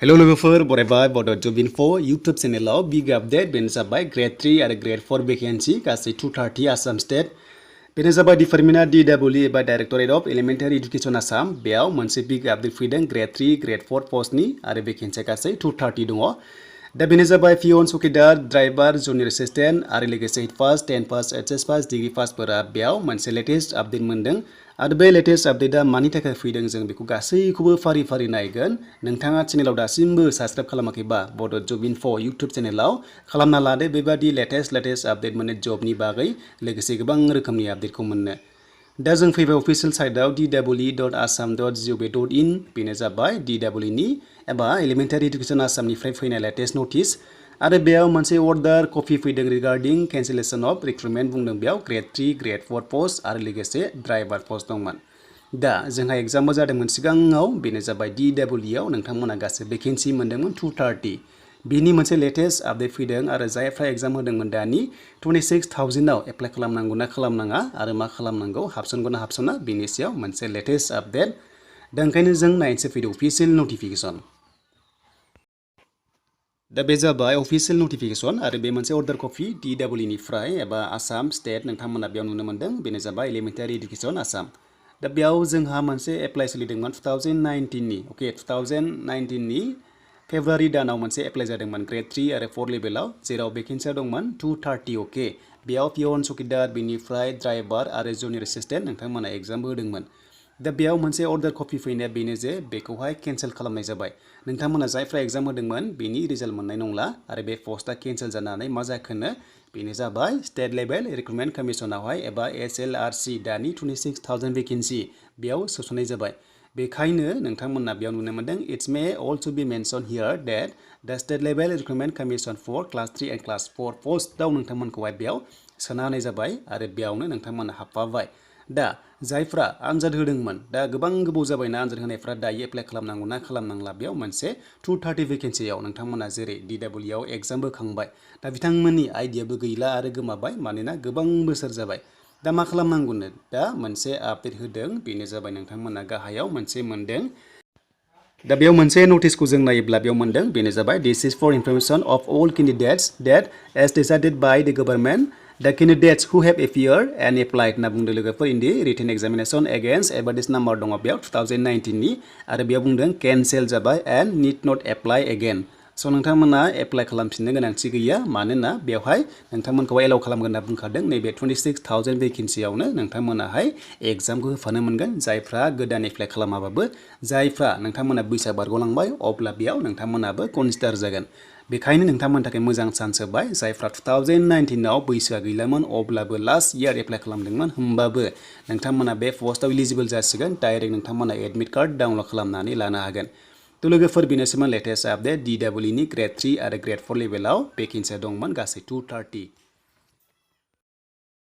Hello लोगोफोर बरायबाय Bodo Job.IV YouTube चेनेलाव बिग आपडेट बेनो जाबाय Gr.III आरो Gr.IV वेकेन्सि गासै 230 आसाम स्टेट बेनो जाबाय डिपार्टमेन्टआ DEE एबा Directorate of Elementary Education Assam बेयाव मोनसे बिग आपडेट फैदों Gr.III Gr.IV पस्टनि आरो वेकेन्सिया गासै 230 दङ दा बेनो जाबाय Peon Chowkidar driver junior assistant आरो लोगोसे 8 pass 10 pass HS pass degree पासफोरा बेयाव मोनसे लेटेस्ट आपडेट मोनदों आरो बे लेटेस्ट आपडेटआ मानि थाखाय फैदों जों बेखौ गासैखौबो फारि फारि नायगोन नोंथाङा चेनेलाव दासिमबो साबस्क्राइब खालामाखैबा Bodo Job.IV YouTube चेनेलाव खालामना लादो बेबादि लेटेस्ट आपडेट मोननो जबनि बागै लोगोसे गोबां रोखोमनि आपडेटखौ मोननो दा जों फैबाय अफिशियेल साइटआव dee.assam.gov.in बेनो जाबाय DEE एबा एलिमेन्टारि एडुकेसन आसामनिफ्राय फैनाय लेटेस्ट नटिस आरो बेयाव मोनसे अर्डार कपि फैदों रिगार्डिं कैंसिलेशन अफ रिक्रुटमेंट बुंदों बेयाव Gr.III Gr.IV पोस्ट आरो लोगोसे ड्राइभार पोस्ट दंमोन दा जोंहा एग्जामबो जादोंमोन सिगाङाव बेनो जाबाय DEE आव नोंथांमोना गासै वेकेन्सि मोनदोंमोन 230 बिनि मोनसे लेटेस्ट आपडेट फैदों आरो जायफ्रा एग्जाम होदोंमोन दानि 26,000 आव एप्लाइ खालामनांगौ ना खालामनाङा आरो मा खालामनांगौ हाबसनगौ ना हाबसना बेनि सायाव मोनसे लेटेस्ट आपडेट दा ओंखायनो जों नायनोसै फैदो अफिशियेल नटिफिकेशन दा बे जाबाय अफिशियेल नटिफिकेशन आरो बे मोनसे अर्डार कपि DEE निफ्राय एबा आसाम स्टेट नोंथांमोना बेयाव नुनो मोनदों बेनो जाबाय एलिमेन्टारि एडुकेसन आसाम दा बेयाव जोंहा मोनसे एप्लाइ सोलिदोंमोन 2019 नि ओके 2019 नि फेब्रुवारि दानाव मोनसे एप्लाइ जादोंमोन Gr.III आरो 4 लेभेलाव जेराव वेकेन्सिया दंमोन 230 ओके बेयाव Peon Chowkidar बेनिफ्राय ड्राइभार आरो जुनियर एसिस्टेन्ट नोंथांमोना एग्जामबो होदोंमोन दा बेयाव मोनसे अर्डार कपि फैनाया बेनो जे बेखौहाय केन्सेल खालामनाय जाबाय नोंथांमोना जायफ्रा एग्जाम होदोंमोन बेनि रिजाल्ट मोननाय नंला आरो बे पस्टआ केन्सेल जानानै मा जाखोनो बेनो जाबाय स्टेट लेभेल रिक्रुटमेन्ट कमिसनावहाय एबा HSLC दानि 26,000 वेकेन्सि बेयाव सोसननाय जाबाय बेखायनो नोंथांमोना बेयाव नुनो मोनदों it's May also be mentioned here that the state level recruitment commission for class 3 and class 4 पोस्टआव नोंथांमोनखौहाय बेयाव सोना होनाय जाबाय आरो बेयावनो नोंथांमोना हाबफाबाय दा जायफ्रा आनजाद होदोंमोन दा गोबां गोबाव जाबायना आनजाद होनायफ्रा दायो एप्लाइ खालामनांगौ ना खालामनांला बेयाव मोनसे 230 वेकेन्सियाव नोंथांमोना जेरै DEE आव एग्जाम होखांबाय दा बिथांमोननि आइडियाबो गैला आरो गोमाबाय मानोना गोबां बोसोर जाबाय दा मा खालामनांगौनो दा मोनसे आपडेट होदों बेनो जाबाय नोंथांमोना गाहायाव मोनसे मोनदों दा बेयाव मोनसे नटिसखौ जों नायोब्ला बेयाव मोनदों बेनो जाबाय this is for information of all candidates that as decided by the government द कैंडिडेट्स हु हैव appeared and applied होनना बुंदों लोगोफोर in the written examination against advertise number दङ बेयाव 2019 नि आरो बेयाव बुंदों कैंसेल जाबाय and need not apply again स' नोंथांमोना एप्लाइ खालामफिननो गोनांथि गैया मानोना बेवहाय नोंथांमोनखौ एलाउ खालामगोन होनना बुंखादों नैबे 26,000 वेकेन्सियावनो नोंथांमोनाहाय एग्जामखौ होफानो मोनगोन जायफ्रा गोदान एप्लाइ खालामाबाबो जायफ्रा नोंथांमोना बैसोआ बारग'लांबाय अब्ला बेयाव नोंथांमोनाबो कनसिडार जागोन बेखायनो नोंथांमोननि थाखाय मोजां चान्स होबाय जायफ्रा 2019 आव बैसोआ गैलामोन अब्लाबो लास्ट इयार एप्लाइ खालामदोंमोन होमबाबो नोंथांमोना बे पस्टआव इलिजिबल जासिगोन डाइरेक्ट नोंथांमोना एडमिट कार्ड डाउनलड खालामनानै लानो हागोन थ' लोगोफोर बेनोसैमोन लेटेस्ट आपडेट DEE नि Gr.III आरो Gr.IV लेभेलाव वेकेन्सिया दंमोन गासै 230